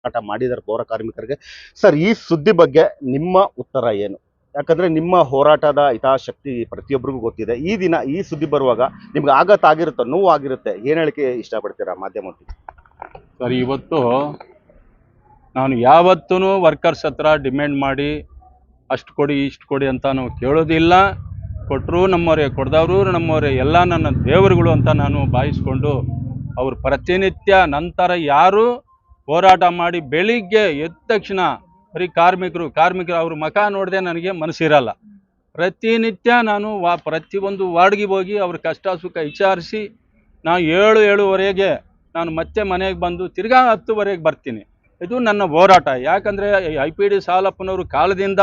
ಹೋರಾಟ ಮಾಡಿದ್ದಾರೆ ಪೌರ ಕಾರ್ಮಿಕರಿಗೆ. ಸರ್, ಈ ಸುದ್ದಿ ಬಗ್ಗೆ ನಿಮ್ಮ ಉತ್ತರ ಏನು? ಯಾಕಂದ್ರೆ ನಿಮ್ಮ ಹೋರಾಟದ ಹಿತಾಸಕ್ತಿ ಪ್ರತಿಯೊಬ್ಬರಿಗೂ ಗೊತ್ತಿದೆ. ಈ ದಿನ ಈ ಸುದ್ದಿ ಬರುವಾಗ ನಿಮ್ಗೆ ಆಘಾತ ಆಗಿರುತ್ತೆ, ನೋವು ಆಗಿರುತ್ತೆ. ಏನ್ ಹೇಳಿಕೆ ಇಷ್ಟಪಡ್ತೀರಾ ಮಾಧ್ಯಮಕ್ಕೆ? ಸರ್, ಇವತ್ತು ನಾನು ಯಾವತ್ತೂ ವರ್ಕರ್ಸ್ ಹತ್ರ ಡಿಮ್ಯಾಂಡ್ ಮಾಡಿ ಅಷ್ಟು ಕೊಡಿ ಇಷ್ಟು ಕೊಡಿ ಅಂತ ನಾವು ಕೇಳೋದಿಲ್ಲ. ಕೊಟ್ಟರು ನಮ್ಮವರೇ, ಕೊಡ್ದವರು ನಮ್ಮವರೇ, ಎಲ್ಲ ನನ್ನ ದೇವರುಗಳು ಅಂತ ನಾನು ಭಾವಿಸ್ಕೊಂಡು ಅವರು ಪ್ರತಿನಿತ್ಯ ನಂತರ ಯಾರು ಹೋರಾಟ ಮಾಡಿ ಬೆಳಿಗ್ಗೆ ಎದ್ದ ತಕ್ಷಣ ಬರೀ ಕಾರ್ಮಿಕರು ಅವ್ರ ಮುಖ ನೋಡದೆ ನನಗೆ ಮನಸ್ಸಿರಲ್ಲ. ಪ್ರತಿನಿತ್ಯ ನಾನು ಪ್ರತಿಯೊಂದು ವಾರ್ಡ್ಗೆ ಹೋಗಿ ಅವ್ರ ಕಷ್ಟ ಸುಖ ವಿಚಾರಿಸಿ ನಾನು 7-7:30 ನಾನು ಮತ್ತೆ ಮನೆಗೆ ಬಂದು ತಿರ್ಗಾ 10:00 ಬರ್ತೀನಿ. ಇದು ನನ್ನ ಹೋರಾಟ. ಯಾಕಂದರೆ IPD ಸಾಲಪ್ಪನವರು ಕಾಲದಿಂದ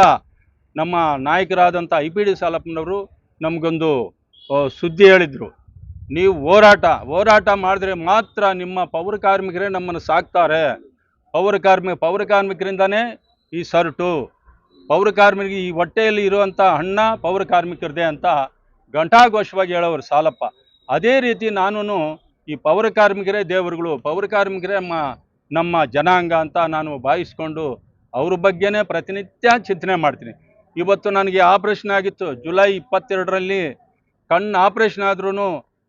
ನಮ್ಮ ನಾಯಕರಾದಂಥ IPD ಸಾಲಪ್ಪನವರು ನಮಗೊಂದು ಸುದ್ದಿ ಹೇಳಿದರು, ನೀವು ಹೋರಾಟ ಮಾಡಿದ್ರೆ ಮಾತ್ರ ನಿಮ್ಮ ಪೌರ ಕಾರ್ಮಿಕರೇ ನಮ್ಮನ್ನು ಸಾಕ್ತಾರೆ. ಪೌರ ಕಾರ್ಮಿಕರಿಂದನೇ ಈ ಸರ್ಟು, ಪೌರ ಕಾರ್ಮಿಕರಿಗೆ ಈ ಹೊಟ್ಟೆಯಲ್ಲಿ ಇರುವಂಥ ಅನ್ನ ಪೌರ ಕಾರ್ಮಿಕರದೇ ಅಂತ ಘಂಟಾಘೋಷವಾಗಿ ಹೇಳೋರು ಸಾಲಪ್ಪ. ಅದೇ ರೀತಿ ನಾನು ಈ ಪೌರ ಕಾರ್ಮಿಕರೇ ದೇವರುಗಳು, ಪೌರ ಕಾರ್ಮಿಕರೇ ನಮ್ಮ ಜನಾಂಗ ಅಂತ ನಾನು ಭಾವಿಸ್ಕೊಂಡು ಅವ್ರ ಬಗ್ಗೆನೇ ಪ್ರತಿನಿತ್ಯ ಚಿಂತನೆ ಮಾಡ್ತೀನಿ. ಇವತ್ತು ನನಗೆ ಆಪ್ರೇಷನ್ ಆಗಿತ್ತು ಜುಲೈ 22ರಲ್ಲಿ ಕಣ್ಣು ಆಪ್ರೇಷನ್ ಆದ್ರೂ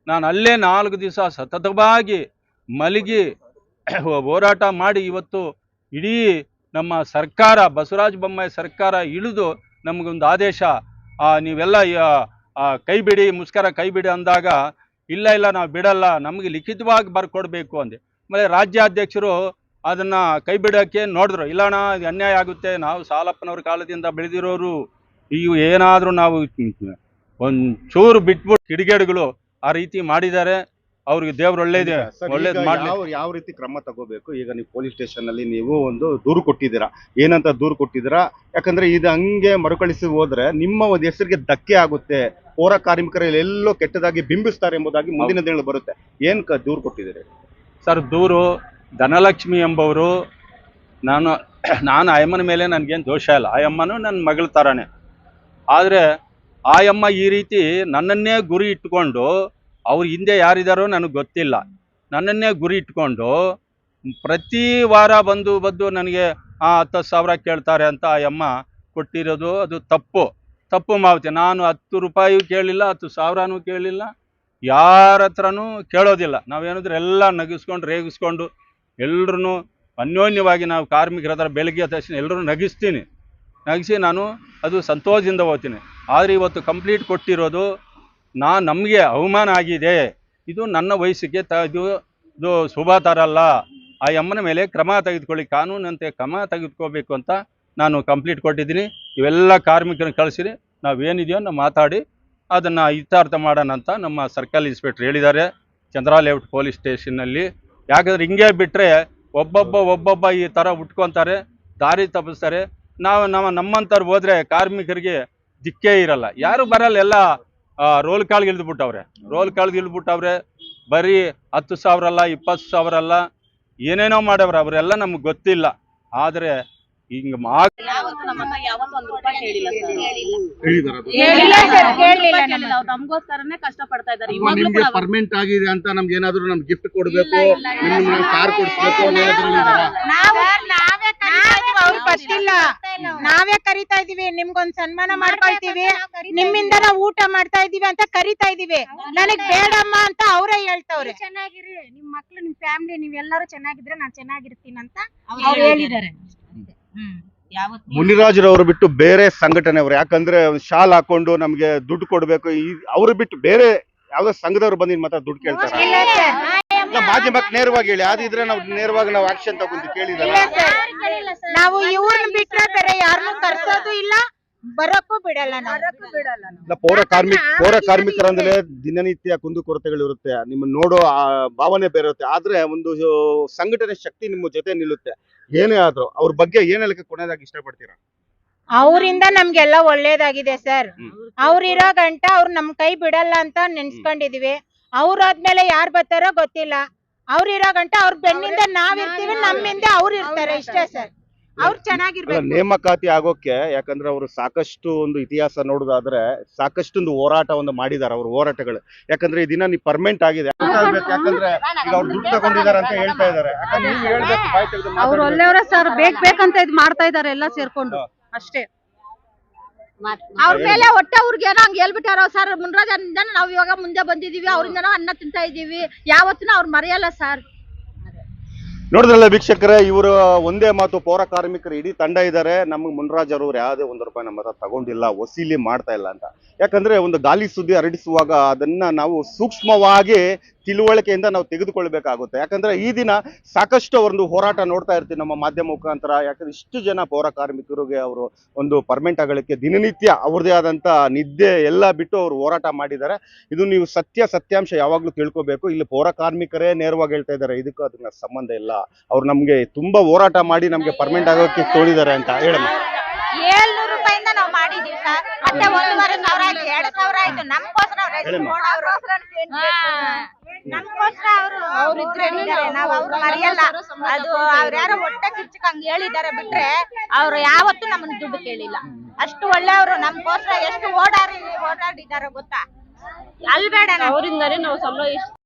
ನಾನು ಅಲ್ಲೇ 4 ದಿವಸ ಸತತವಾಗಿ ಮಲಗಿ ಹೋರಾಟ ಮಾಡಿ ಇವತ್ತು ಇಡೀ ನಮ್ಮ ಸರ್ಕಾರ, ಬಸವರಾಜ ಬೊಮ್ಮಾಯಿ ಸರ್ಕಾರ ಇಳಿದು ನಮಗೊಂದು ಆದೇಶ, ನೀವೆಲ್ಲ ಕೈ ಬಿಡಿ, ಮುಷ್ಕರ ಕೈ ಬಿಡಿ ಅಂದಾಗ ಇಲ್ಲ ನಾವು ಬಿಡಲ್ಲ, ನಮಗೆ ಲಿಖಿತವಾಗಿ ಬರ್ಕೊಡ್ಬೇಕು ಅಂದೆ. ಆಮೇಲೆ ರಾಜ್ಯಾಧ್ಯಕ್ಷರು ಅದನ್ನು ಕೈ ಬಿಡೋಕ್ಕೆ ನೋಡಿದ್ರು. ಇಲ್ಲಣ್ಣ, ಇದು ಅನ್ಯಾಯ ಆಗುತ್ತೆ, ನಾವು ಸಾಲಪ್ಪನವ್ರ ಕಾಲದಿಂದ ಬೆಳೆದಿರೋರು, ಈಗ ಏನಾದರೂ ನಾವು ಒಂಚೂರು ಬಿಟ್ಬಿಟ್ಟು ಕಿಡಿಗೇಡಿಗಳು ಆ ರೀತಿ ಮಾಡಿದ್ದಾರೆ. ಅವ್ರಿಗೆ ದೇವ್ರು ಒಳ್ಳೇದು ಮಾಡಲಿ. ಯಾವ ರೀತಿ ಕ್ರಮ ತಗೋಬೇಕು? ಈಗ ನೀವು ಪೊಲೀಸ್ ಸ್ಟೇಷನ್ ಅಲ್ಲಿ ನೀವು ಒಂದು ದೂರು ಕೊಟ್ಟಿದ್ದೀರಾ, ಏನಂತ ದೂರು ಕೊಟ್ಟಿದ್ದೀರಾ? ಯಾಕಂದ್ರೆ ಇದು ಹಂಗೆ ಮರುಕಳಿಸಿ ಹೋದ್ರೆ ನಿಮ್ಮ ಒಂದು ಹೆಸರಿಗೆ ಧಕ್ಕೆ ಆಗುತ್ತೆ, ಪೌರ ಕಾರ್ಮಿಕರಲ್ಲಿ ಎಲ್ಲೋ ಕೆಟ್ಟದಾಗಿ ಬಿಂಬಿಸ್ತಾರೆ ಎಂಬುದಾಗಿ ಮುಂದಿನ ದಿನಗಳು ಬರುತ್ತೆ. ಏನ್ ದೂರು ಕೊಟ್ಟಿದ್ದೀರಿ? ಸರ್, ದೂರು ಧನಲಕ್ಷ್ಮಿ ಎಂಬವರು, ನಾನು ಆಯಮ್ಮನ ಮೇಲೆ ನನಗೇನು ದೋಷ ಇಲ್ಲ, ಆಯಮ್ಮನೂ ನನ್ನ ಮಗಳ ಥರನೇ. ಆದರೆ ಆಯಮ್ಮ ಈ ರೀತಿ ನನ್ನನ್ನೇ ಗುರಿ ಇಟ್ಕೊಂಡು, ಅವ್ರ ಹಿಂದೆ ಯಾರಿದ್ದಾರೋ ನನಗೆ ಗೊತ್ತಿಲ್ಲ, ನನ್ನನ್ನೇ ಗುರಿ ಇಟ್ಕೊಂಡು ಪ್ರತಿ ವಾರ ಬಂದು ನನಗೆ 10,000 ಕೇಳ್ತಾರೆ ಅಂತ ಆಯಮ್ಮ ಕೊಟ್ಟಿರೋದು ಅದು ತಪ್ಪು ಮಾವತಿ. ನಾನು 10 ರೂಪಾಯಿ ಕೇಳಿಲ್ಲ, 10,000 ಕೇಳಿಲ್ಲ, ಯಾರ ಹತ್ರನೂ ಕೇಳೋದಿಲ್ಲ. ನಾವೇನಾದ್ರೂ ಎಲ್ಲ ನಗಿಸ್ಕೊಂಡು ರೇಗಿಸ್ಕೊಂಡು ಎಲ್ಲರೂ ಅನ್ಯೋನ್ಯವಾಗಿ ನಾವು ಕಾರ್ಮಿಕರ ಹತ್ರ ಬೆಳಗ್ಗೆ ತಕ್ಷಣ ಎಲ್ಲರೂ ನಗಿಸಿ ನಾನು ಅದು ಸಂತೋಷದಿಂದ ಹೋಗ್ತೀನಿ. ಆದರೆ ಇವತ್ತು ಕಂಪ್ಲೀಟ್ ಕೊಟ್ಟಿರೋದು ನಮಗೆ ಅವಮಾನ ಆಗಿದೆ. ಇದು ನನ್ನ ವಯಸ್ಸಿಗೆ ಇದು ಶುಭ ತರಲ್ಲ. ಆ ಅಮ್ಮನ ಮೇಲೆ ಕ್ರಮ ತೆಗೆದುಕೊಳ್ಳಿ, ಕಾನೂನಂತೆ ಕ್ರಮ ತೆಗೆದುಕೋಬೇಕು ಅಂತ ನಾನು ಕಂಪ್ಲೀಟ್ ಕೊಟ್ಟಿದ್ದೀನಿ. ಇವೆಲ್ಲ ಕಾರ್ಮಿಕರನ್ನು ಕಳಿಸಿರಿ, ನಾವೇನಿದೆಯೋ ನಾವು ಮಾತಾಡಿ ಅದನ್ನು ಇತ್ಯರ್ಥ ಮಾಡೋಣ ಅಂತ ನಮ್ಮ ಸರ್ಕಲ್ ಇನ್ಸ್ಪೆಕ್ಟರ್ ಹೇಳಿದ್ದಾರೆ ಚಂದ್ರ ಲೇಔಟ್ ಪೊಲೀಸ್ ಸ್ಟೇಷನ್ನಲ್ಲಿ. ಯಾಕಂದರೆ ಹಿಂಗೆ ಬಿಟ್ಟರೆ ಒಬ್ಬೊಬ್ಬ ಈ ಥರ ಉಟ್ಕೊತಾರೆ, ದಾರಿ ತಪ್ಪಿಸ್ತಾರೆ. ನಮ್ಮಂಥವ್ರು ಹೋದರೆ ಕಾರ್ಮಿಕರಿಗೆ ದಿಕ್ಕೇ ಇರಲ್ಲ, ಯಾರು ಬರಲ್ಲ, ಎಲ್ಲ ರೋಲ್ ಕಾಳ್ಗೆ ಇಳಿದ್ಬಿಟ್ಟವ್ರೆ. ಬರೀ 10,000 ಅಲ್ಲ, 20,000 ಅಲ್ಲ, ಏನೇನೋ ಮಾಡವ್ರೆ, ಅವರೆಲ್ಲ ನಮ್ಗೆ ಗೊತ್ತಿಲ್ಲ. ಆದರೆ ಹಿಂಗೆ ನಮಗೋಸ್ಕರನೇ ಕಷ್ಟ ಪಡ್ತಾ ಇದ್ದಾರೆ. ಪರ್ಮನೆಂಟ್ ಆಗಿದೆ ಅಂತ ನಮ್ಗೆ ಏನಾದ್ರು ನಮ್ಗೆ ಗಿಫ್ಟ್ ಕೊಡ್ಬೇಕು, ಕಾರ್ ಕೊಡಿಸ್ಬೇಕು, ನಾವೇ ಕರಿತಾ ಇದೀವಿ, ನಿಮ್ಗೊಂದ್ ಸನ್ಮಾನ ಮಾಡ್ಕೊಳ್ತೀವಿ, ನಿಮ್ಮಿಂದ ನಾವು ಊಟ ಮಾಡ್ತಾ ಇದೀವಿ ಅಂತ ಕರಿತಾ ಇದೀವಿ. ನನಗ್ ಬೇಡಮ್ಮ ಅಂತ ಅವರೇ ಹೇಳ್ತಾವ್ರೆ. ಚೆನ್ನಾಗಿರಿ, ನಿಮ್ ಮಕ್ಳು, ನಿಮ್ ಫ್ಯಾಮಿಲಿ, ನೀವೆಲ್ಲರೂ ಚೆನ್ನಾಗಿದ್ರೆ ನಾನ್ ಚೆನ್ನಾಗಿರ್ತೀನಿ ಅಂತ ಅವ್ರು ಹೇಳಿದ್ದಾರೆ. ಮುನಿರಾಜ್ರವರು ಬಿಟ್ಟು ಬೇರೆ ಸಂಘಟನೆಯವರು, ಯಾಕಂದ್ರೆ ಶಾಲ್ ಹಾಕೊಂಡು ನಮ್ಗೆ ದುಡ್ಡು ಕೊಡ್ಬೇಕು, ಅವ್ರು ಬಿಟ್ಟು ಬೇರೆ ಯಾವ್ದೋ ಸಂಘದವ್ರು ಬಂದು ಮಾತ್ರ ದುಡ್ಡು ಕೇಳ್ತಾರೆ. ಮಾಧ್ಯಮಕ್ಕೆ ನೇರವಾಗಿ ಹೇಳಿ, ಅದಿದ್ರೆ ನಾವು ನೇರವಾಗಿ ನಾವು ಆಕ್ಷನ್ ತಗೊಂಡು ಕೇಳಿದ್ರೆ ನಾವು ಇವ್ರನ್ನ ಬಿಟ್ರೆ ಬೇರೆ ಯಾರನ್ನೂ ಕರ್ಸೋದು ಇಲ್ಲ, ಬರಕ್ಕೂ ಬಿಡಲ್ಲ. ಪೌರ ಕಾರ್ಮಿಕರಂದ್ರೆ ದಿನನಿತ್ಯ ಕುಂದುಕೊರತೆಗಳು ಇರುತ್ತೆ, ನಿಮ್ಮನ್ನ ನೋಡೋ ಭಾವನೆ ಬೇರೆ ಇರುತ್ತೆ. ಆದ್ರೆ ಒಂದು ಸಂಘಟನೆ ಶಕ್ತಿ ನಿಮ್ಮ ಜೊತೆ ನಿಲ್ಲುತ್ತೆ. ಏನೇ ಆದ್ರೂ ಅವ್ರ ಬಗ್ಗೆ ಏನ್ ಹೇಳಕ್ಕೆ ಕೊನೆಯದಾಗಿ ಇಷ್ಟಪಡ್ತೀರಾ? ಅವರಿಂದ ನಮ್ಗೆಲ್ಲ ಒಳ್ಳೇದಾಗಿದೆ ಸರ್. ಅವ್ರಿರೋ ಗಂಟ ಅವ್ರು ನಮ್ ಕೈ ಬಿಡಲ್ಲ ಅಂತ ನೆನ್ಸ್ಕೊಂಡಿದೀವಿ. ಅವ್ರಾದ್ಮೇಲೆ ಯಾರು ಬರ್ತಾರೋ ಗೊತ್ತಿಲ್ಲ. ಅವ್ರಿರೋ ಗಂಟ ಅವ್ರ ಬೆನ್ನಿಂದ ನಾವಿರ್ತೀವಿ, ನಮ್ಮಿಂದ ಅವ್ರು ಇರ್ತಾರೆ, ಇಷ್ಟೇ ಸರ್. ಅವ್ರು ಅಲ್ಲ, ಚೆನ್ನಾಗಿರ್ಬೇಕು. ನೇಮಕಾತಿ ಆಗೋಕೆ ಯಾಕಂದ್ರೆ ಅವರು ಸಾಕಷ್ಟು ಒಂದು ಇತಿಹಾಸ ನೋಡೋದಾದ್ರೆ ಸಾಕಷ್ಟೊಂದು ಹೋರಾಟವನ್ನು ಮಾಡಿದ್ದಾರೆ ಅವ್ರ ಹೋರಾಟಗಳು. ಯಾಕಂದ್ರೆ ಈ ದಿನ ನೀವು ಪರ್ಮನೆಂಟ್ ಆಗಿದೆ ಯಾಕಂದ್ರೆ ಈಗ ಅವ್ರು ದುಡ್ಡು ತಗೊಂಡಿದ್ದಾರೆ ಅಂತ ಹೇಳ್ತಾ ಇದ್ದಾರೆ. ಯಾಕಂದ್ರೆ ನೀವು ಹೇಳ್ಬೇಕು, ಬಾಯಿ ತೆಗೆದು ಅವ್ರು ಮಾತಾಡ್ಬೇಕು. ಒಳ್ಳೆಯವರ ಸರ್, ಬೇಕಂತ ಇದ್ ಮಾಡ್ತಾ ಇದಾರೆ ಎಲ್ಲ ಸೇರ್ಕೊಂಡು ಅಷ್ಟೇ. ಅವ್ರ ಮೇಲೆ ಹೊಟ್ಟೆ ಅವ್ರಿಗೆ ಏನೋ ಹಂಗ ಹೇಳ್ಬಿಟ್ಟಾರ ಸರ್. ಮುನ್ರಾಜನಿಂದ ನಾವ್ ಇವಾಗ ಮುಂದೆ ಬಂದಿದೀವಿ, ಅವ್ರಿಂದ ಅನ್ನ ತಿಂತಾ ಇದೀವಿ, ಯಾವತ್ತೂ ಅವ್ರು ಮರೆಯಲ್ಲ ಸರ್. ನೋಡಿದ್ರಲ್ಲ ವೀಕ್ಷಕರೇ, ಇವರು ಒಂದೇ ಮಾತು, ಪೌರ ಕಾರ್ಮಿಕರು ಇಡೀ ತಂಡ ಇದ್ದಾರೆ. ನಮಗೆ ಮುನ್ರಾಜ್ ಅವರು ಯಾವುದೇ ₹1 ನಮ್ಮ ಹತ್ರ ತಗೊಂಡಿಲ್ಲ, ವಸೂಲಿ ಮಾಡ್ತಾ ಇಲ್ಲ ಅಂತ. ಯಾಕಂದ್ರೆ ಒಂದು ಗಾಲಿ ಸುದ್ದಿ ಹರಡಿಸುವಾಗ ಅದನ್ನ ನಾವು ಸೂಕ್ಷ್ಮವಾಗಿ ತಿಳುವಳಿಕೆಯಿಂದ ನಾವು ತೆಗೆದುಕೊಳ್ಬೇಕಾಗುತ್ತೆ. ಯಾಕಂದ್ರೆ ಈ ದಿನ ಸಾಕಷ್ಟು ಅವರೊಂದು ಹೋರಾಟ ನೋಡ್ತಾ ಇರ್ತೀವಿ ನಮ್ಮ ಮಾಧ್ಯಮ ಮುಖಾಂತರ. ಯಾಕಂದ್ರೆ ಇಷ್ಟು ಜನ ಪೌರ ಕಾರ್ಮಿಕರಿಗೆ ಅವರು ಒಂದು ಪರ್ಮನೆಂಟ್ ಆಗಲಿಕ್ಕೆ ದಿನನಿತ್ಯ ಅವ್ರದೇ ಆದಂತ ನಿದ್ದೆ ಎಲ್ಲ ಬಿಟ್ಟು ಅವರು ಹೋರಾಟ ಮಾಡಿದ್ದಾರೆ. ಇದು ನೀವು ಸತ್ಯಾಂಶ ಯಾವಾಗ್ಲೂ ತಿಳ್ಕೊಬೇಕು. ಇಲ್ಲಿ ಪೌರ ಕಾರ್ಮಿಕರೇ ನೇರವಾಗಿ ಹೇಳ್ತಾ ಇದ್ದಾರೆ, ಇದಕ್ಕೂ ಅದನ್ನ ಸಂಬಂಧ ಇಲ್ಲ, ಅವ್ರು ನಮ್ಗೆ ತುಂಬಾ ಹೋರಾಟ ಮಾಡಿ ನಮ್ಗೆ ಪರ್ಮನೆಂಟ್ ಆಗೋಕೆ ತೋಳಿದ್ದಾರೆ ಅಂತ ಹೇಳಮ್ಮ. 700 ರೂಪಾಯಿಂದ ನಾವು ಮಾಡಿದೀವಿ ಸರ್. ಮತ್ತೆ 1,500 ಆಯ್ತು, 2,000 ಆಯ್ತು. ನಮ್ಗೋಸ್ಕರ ನಾವು ಅವ್ರು ಮರೆಯಲ್ಲ. ಅದು ಅವ್ರ ಯಾರೋ ಹೊಟ್ಟೆ ಕಿಚ್ಚಕ್ ಹಂಗ ಹೇಳಿದ್ದಾರೆ ಬಿಟ್ರೆ ಅವ್ರು ಯಾವತ್ತೂ ನಮ್ಮನ್ನ ದುಡ್ಡು ಕೇಳಿಲ್ಲ. ಅಷ್ಟು ಒಳ್ಳೆಯವರು, ನಮ್ಗೋಸ್ಕರ ಎಷ್ಟು ಓಡಾಡಿದಾರೆ ಗೊತ್ತಾ? ಅಲ್ಬೇಡ, ಅವರಿಂದಾನೇ ನಾವು ಸಂಬಳ